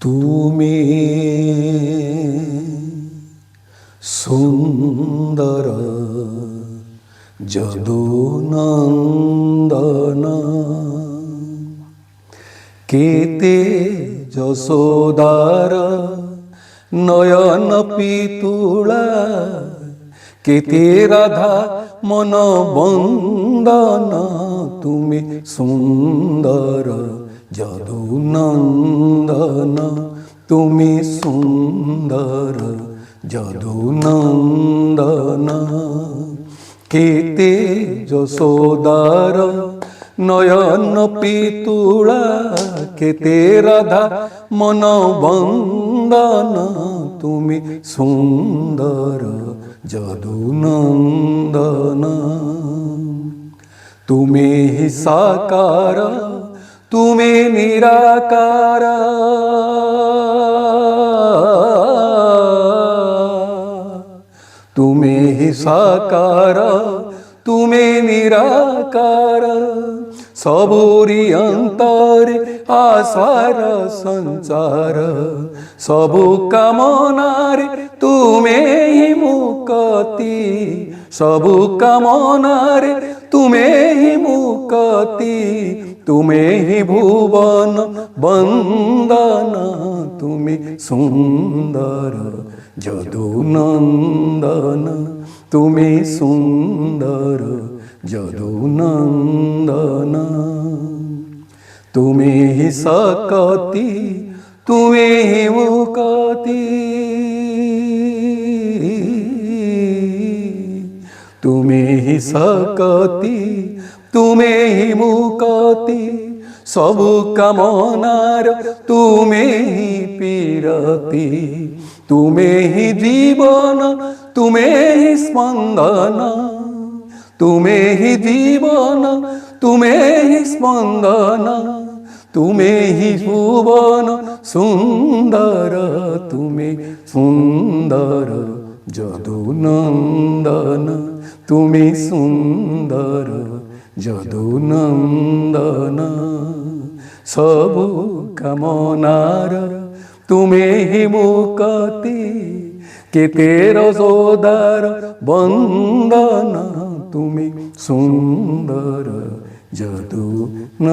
তুমি সুন্দর যদুনন্দন কেতে যশোদার নয়ন পিতুলা কেতে রাধা মন বন্দন তুমি সুন্দর যদুনন্দন তুমি সুন্দর যদুনন্দন কেতে যশোদার নয়ন পিতুলা কেতে রাধা মন বন্দন তুমি সুন্দর যদুনন্দন তুমি হি সাকার তুমি নিরাকার তুমি হি সাকার তুমি নিরাকার सबुरी अंतरे आसार संचार सबु कामनारे तुम्हें ही मुक्ति सबु कामनारे तुम्हें ही मुक्ति तुम्हें ही भुवन बंदन तुम्हें सुंदर यदुनंदन तुम्हें सुंदर यदुनंदन तुम्हें ही सकति तुम्हें ही मुक्ति तुम्हें ही सकति तुम्हें ही मुक्ति सबु कामनार तुम्हें ही पीरति तुम्हें ही जीवन तुम्हें ही स्पंदन तुम्हें ही जीवन तुम्हें ही स्पंदन तुम्हें ही भुवन सुंदर तुम्हें सुंदर यदुनंदन तुम्हें सुंदर यदुनंदन सबु कामनार तुम्हें ही मुक्ति केते रसोदार बंदन तुम्हें सुंदर यदुनंदन।